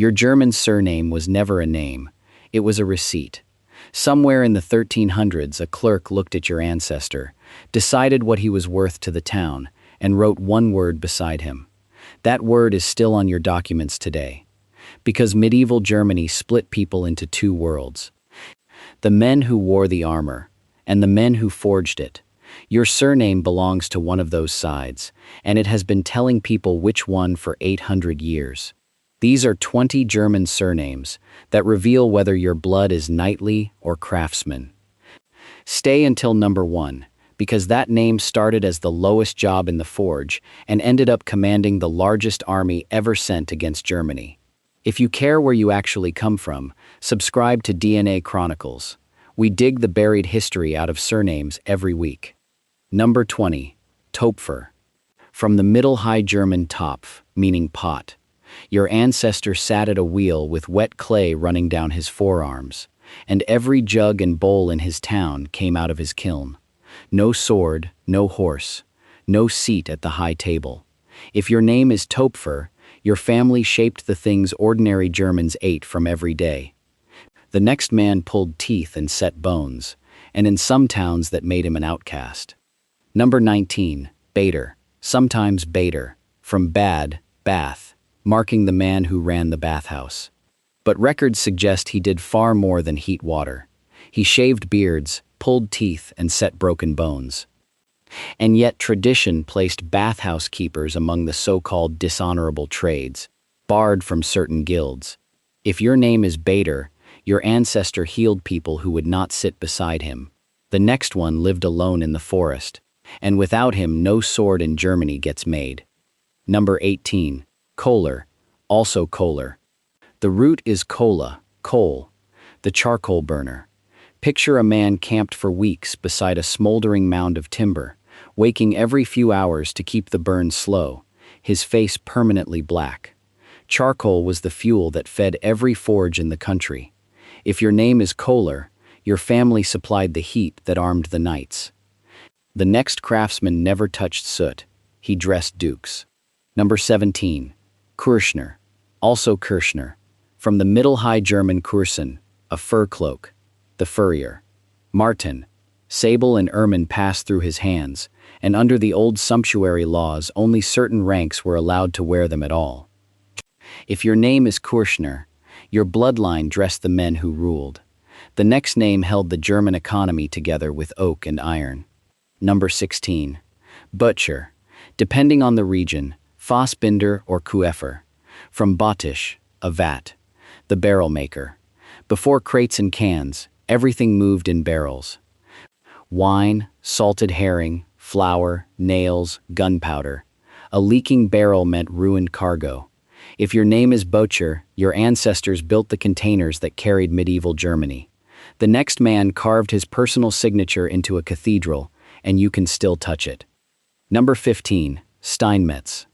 Your German surname was never a name, it was a receipt. Somewhere in the 1300s, a clerk looked at your ancestor, decided what he was worth to the town, and wrote one word beside him. That word is still on your documents today. Because medieval Germany split people into two worlds. The men who wore the armor, and the men who forged it. Your surname belongs to one of those sides, and it has been telling people which one for 800 years. These are 20 German surnames that reveal whether your blood is knightly or craftsman. Stay until number 1, because that name started as the lowest job in the forge and ended up commanding the largest army ever sent against Germany. If you care where you actually come from, subscribe to DNA Chronicles. We dig the buried history out of surnames every week. Number 20. Topfer. From the Middle High German Topf, meaning pot. Your ancestor sat at a wheel with wet clay running down his forearms, and every jug and bowl in his town came out of his kiln. No sword, no horse, no seat at the high table. If your name is Topfer, your family shaped the things ordinary Germans ate from every day. The next man pulled teeth and set bones, and in some towns that made him an outcast. Number 19. Bader, sometimes Bader, from bad, bath, marking the man who ran the bathhouse. But records suggest he did far more than heat water. He shaved beards, pulled teeth, and set broken bones. And yet tradition placed bathhouse keepers among the so-called dishonorable trades, barred from certain guilds. If your name is Bader, your ancestor healed people who would not sit beside him. The next one lived alone in the forest, and without him no sword in Germany gets made. Number 18. Kohler, also Kohler. The root is kola, coal, the charcoal burner. Picture a man camped for weeks beside a smoldering mound of timber, waking every few hours to keep the burn slow, his face permanently black. Charcoal was the fuel that fed every forge in the country. If your name is Kohler, your family supplied the heat that armed the knights. The next craftsman never touched soot, he dressed dukes. Number 17. Kirschner, also Kirschner, from the Middle High German Kursen, a fur cloak, the furrier. Martin, sable and ermine passed through his hands, and under the old sumptuary laws only certain ranks were allowed to wear them at all. If your name is Kirschner, your bloodline dressed the men who ruled. The next name held the German economy together with oak and iron. Number 16. Butcher, depending on the region, Fassbinder or Kueffer. From Bottisch, a vat, the barrel maker. Before crates and cans, everything moved in barrels. Wine, salted herring, flour, nails, gunpowder. A leaking barrel meant ruined cargo. If your name is Butcher, your ancestors built the containers that carried medieval Germany. The next man carved his personal signature into a cathedral, and you can still touch it. Number 15. Steinmetz.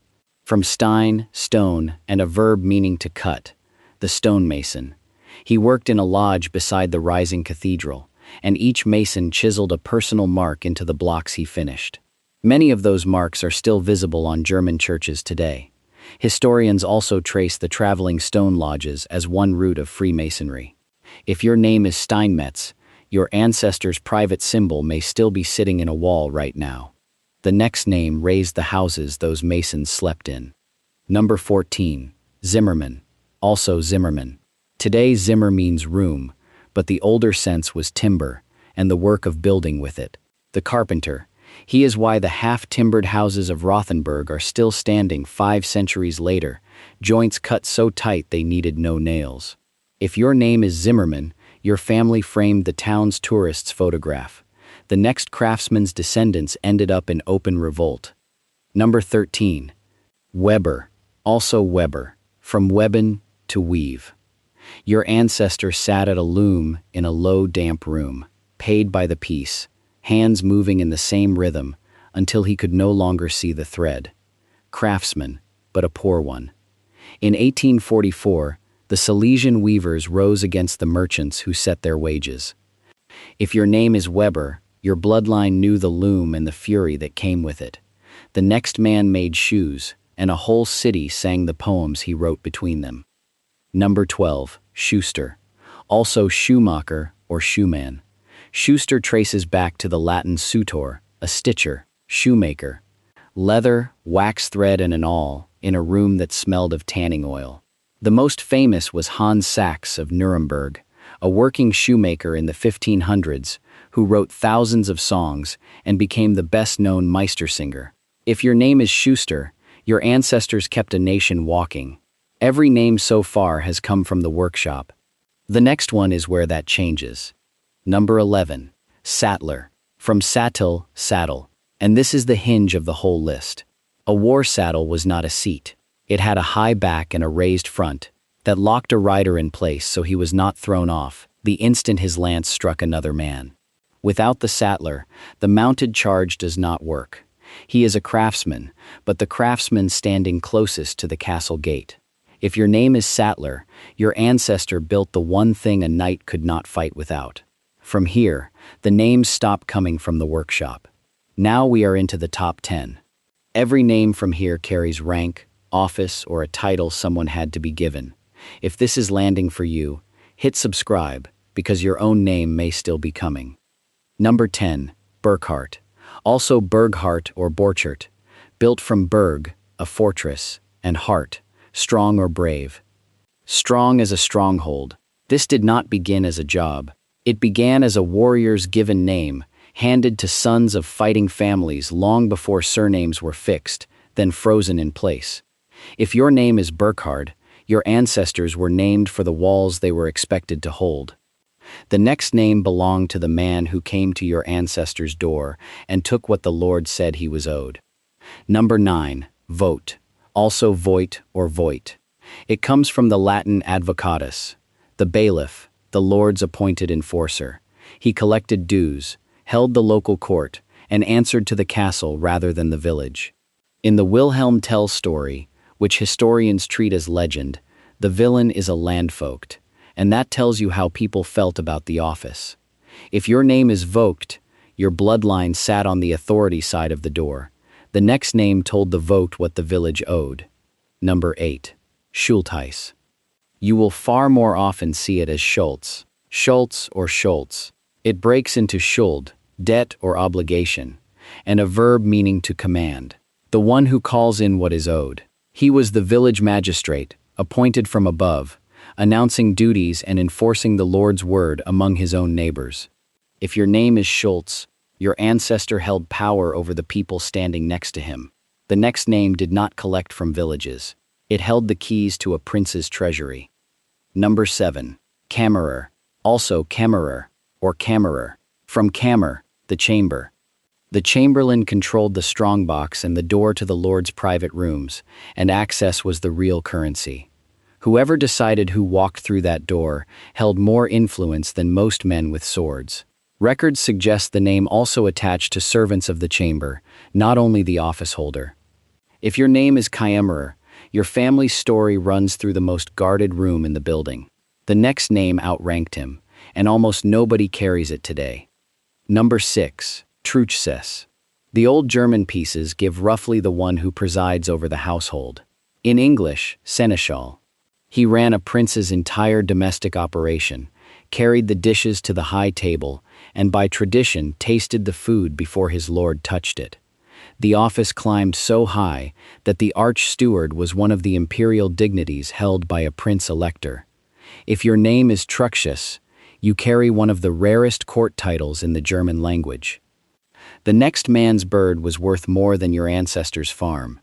From Stein, stone, and a verb meaning to cut, the stonemason. He worked in a lodge beside the rising cathedral, and each mason chiseled a personal mark into the blocks he finished. Many of those marks are still visible on German churches today. Historians also trace the traveling stone lodges as one root of Freemasonry. If your name is Steinmetz, your ancestor's private symbol may still be sitting in a wall right now. The next name raised the houses those masons slept in. Number 14. Zimmermann, also Zimmermann. Today Zimmer means room, but the older sense was timber, and the work of building with it. The carpenter. He is why the half-timbered houses of Rothenburg are still standing 5 centuries later, joints cut so tight they needed no nails. If your name is Zimmermann, your family framed the town's tourist's photograph. The next craftsman's descendants ended up in open revolt. Number 13. Weber, also Weber, from weben, to weave. Your ancestor sat at a loom in a low, damp room, paid by the piece, hands moving in the same rhythm until he could no longer see the thread. Craftsman, but a poor one. In 1844, the Silesian weavers rose against the merchants who set their wages. If your name is Weber, your bloodline knew the loom and the fury that came with it. The next man made shoes, and a whole city sang the poems he wrote between them. Number 12. Schuster. Also shoemaker or shoeman. Schuster traces back to the Latin sutor, a stitcher, shoemaker. Leather, wax thread and an awl, in a room that smelled of tanning oil. The most famous was Hans Sachs of Nuremberg, a working shoemaker in the 1500s who wrote thousands of songs and became the best-known Meistersinger. If your name is Schuster, your ancestors kept a nation walking. Every name so far has come from the workshop. The next one is where that changes. Number 11. Sattler. From sattel, saddle. And this is the hinge of the whole list. A war saddle was not a seat. It had a high back and a raised front that locked a rider in place so he was not thrown off the instant his lance struck another man. Without the sattler, the mounted charge does not work. He is a craftsman, but the craftsman standing closest to the castle gate. If your name is Sattler, your ancestor built the one thing a knight could not fight without. From here, the names stop coming from the workshop. Now we are into the top 10. Every name from here carries rank, office, or a title someone had to be given. If this is landing for you, hit subscribe, because your own name may still be coming. Number 10. Burkhardt. Also Burghardt or Borchert. Built from Berg, a fortress, and Hart, strong or brave. Strong as a stronghold. This did not begin as a job. It began as a warrior's given name, handed to sons of fighting families long before surnames were fixed, then frozen in place. If your name is Burkhardt, your ancestors were named for the walls they were expected to hold. The next name belonged to the man who came to your ancestor's door and took what the Lord said he was owed. Number 9. Vogt. Also Voigt or Voigt. It comes from the Latin advocatus, the bailiff, the Lord's appointed enforcer. He collected dues, held the local court, and answered to the castle rather than the village. In the Wilhelm Tell story, which historians treat as legend, the villain is a landvogt, and that tells you how people felt about the office. If your name is Vogt, your bloodline sat on the authority side of the door. The next name told the vogt what the village owed. Number 8. Schultheiss. You will far more often see it as Schultz, Schultz or Schultz. It breaks into Schuld, debt or obligation, and a verb meaning to command, the one who calls in what is owed. He was the village magistrate, appointed from above, announcing duties and enforcing the Lord's word among his own neighbors. If your name is Schultz, your ancestor held power over the people standing next to him. The next name did not collect from villages. It held the keys to a prince's treasury. Number 7. Kammerer. Also Kämmerer, or Kammerer. From Kammer, the chamber. The chamberlain controlled the strongbox and the door to the Lord's private rooms, and access was the real currency. Whoever decided who walked through that door held more influence than most men with swords. Records suggest the name also attached to servants of the chamber, not only the office holder. If your name is Kämmerer, your family's story runs through the most guarded room in the building. The next name outranked him, and almost nobody carries it today. Number 6. Truchsess. The old German pieces give roughly the one who presides over the household. In English, seneschal. He ran a prince's entire domestic operation, carried the dishes to the high table, and by tradition tasted the food before his lord touched it. The office climbed so high that the arch-steward was one of the imperial dignities held by a prince-elector. If your name is Truchsess, you carry one of the rarest court titles in the German language. The next man's bird was worth more than your ancestor's farm.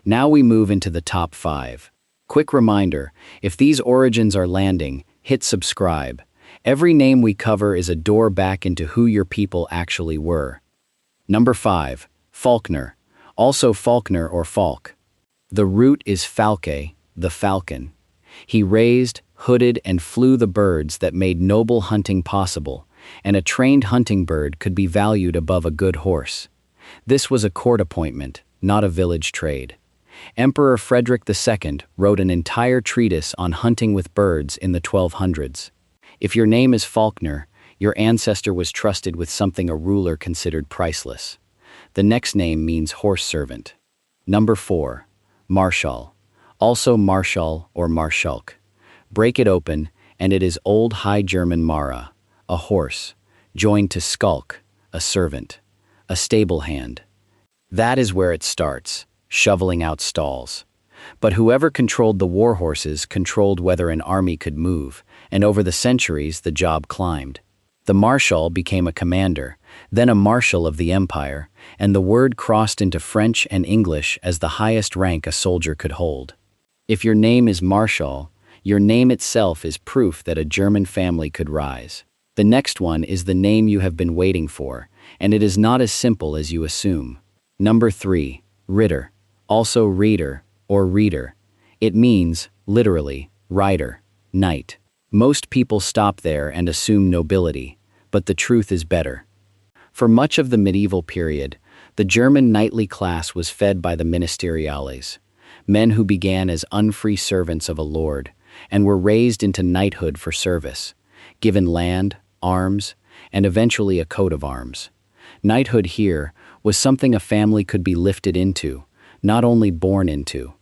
Now we move into the top 5. Quick reminder, if these origins are landing, hit subscribe. Every name we cover is a door back into who your people actually were. Number 5. Falkner. Also Faulkner or Falk. The root is falke, the falcon. He raised, hooded, and flew the birds that made noble hunting possible, and a trained hunting bird could be valued above a good horse. This was a court appointment, not a village trade. Emperor Frederick II wrote an entire treatise on hunting with birds in the 1200s. If your name is Faulkner, your ancestor was trusted with something a ruler considered priceless. The next name means horse servant. Number 4. Marschall. Also Marschall or Marschalk. Break it open, and it is Old High German Mara, a horse, joined to Skulk, a servant, a stable hand. That is where it starts, shoveling out stalls. But whoever controlled the war horses controlled whether an army could move, and over the centuries the job climbed. The marshal became a commander, then a marshal of the empire, and the word crossed into French and English as the highest rank a soldier could hold. If your name is Marshal, your name itself is proof that a German family could rise. The next one is the name you have been waiting for, and it is not as simple as you assume. Number 3, Ritter, also reader or reader. It means, literally, rider, knight. Most people stop there and assume nobility, but the truth is better. For much of the medieval period, the German knightly class was fed by the ministeriales, men who began as unfree servants of a lord, and were raised into knighthood for service, given land, arms, and eventually a coat of arms. Knighthood here was something a family could be lifted into, not only born into.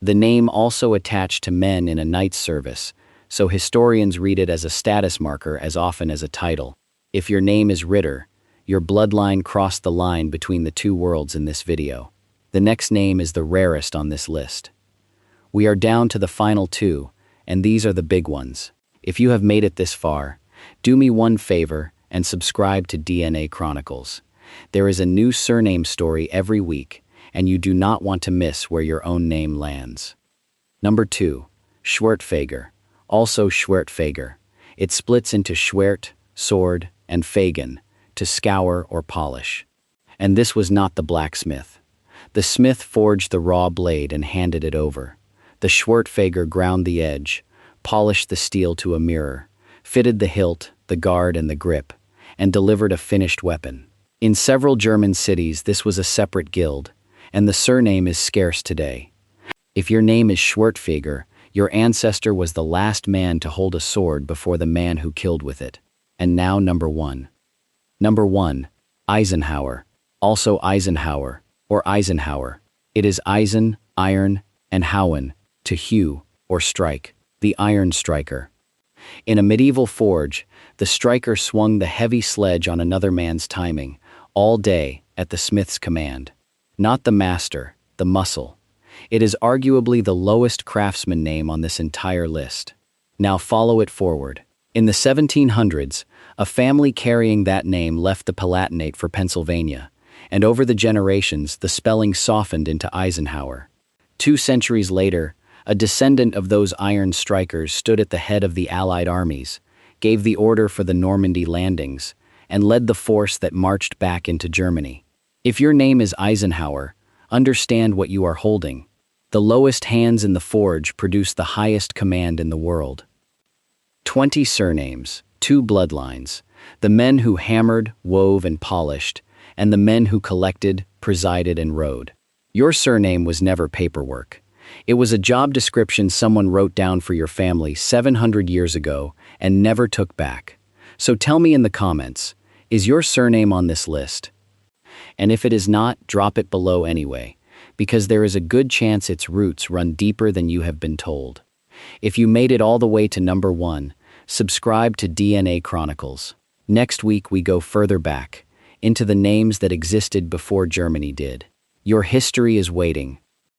The name also attached to men in a knight's service, so historians read it as a status marker as often as a title. If your name is Ritter, your bloodline crossed the line between the two worlds in this video. The next name is the rarest on this list. We are down to the final 2, and these are the big ones. If you have made it this far, do me one favor and subscribe to DNA Chronicles. There is a new surname story every week, and you do not want to miss where your own name lands. Number 2, Schwertfeger, also Schwertfeger. It splits into Schwert, sword, and Fegen, to scour or polish. And this was not the blacksmith. The smith forged the raw blade and handed it over. The Schwertfeger ground the edge, polished the steel to a mirror, fitted the hilt, the guard, and the grip, and delivered a finished weapon. In several German cities, this was a separate guild, and the surname is scarce today. If your name is Schwertfeger, your ancestor was the last man to hold a sword before the man who killed with it. And now number 1. Number 1, Eisenhower, also Eisenhower, or Eisenhower. It is Eisen, iron, and Hauen, to hew, or strike, the iron striker. In a medieval forge, the striker swung the heavy sledge on another man's timing, all day, at the smith's command. Not the master, the muscle. It is arguably the lowest craftsman name on this entire list. Now follow it forward. In the 1700s, a family carrying that name left the Palatinate for Pennsylvania, and over the generations, the spelling softened into Eisenhower. 2 centuries later, a descendant of those iron strikers stood at the head of the Allied armies, gave the order for the Normandy landings, and led the force that marched back into Germany. If your name is Eisenhower, understand what you are holding. The lowest hands in the forge produce the highest command in the world. 20 surnames, 2 bloodlines, the men who hammered, wove, and polished, and the men who collected, presided, and rode. Your surname was never paperwork. It was a job description someone wrote down for your family 700 years ago and never took back. So tell me in the comments, is your surname on this list? And if it is not, drop it below anyway, because there is a good chance its roots run deeper than you have been told. If you made it all the way to number 1, subscribe to DNA Chronicles. Next week we go further back, into the names that existed before Germany did. Your history is waiting,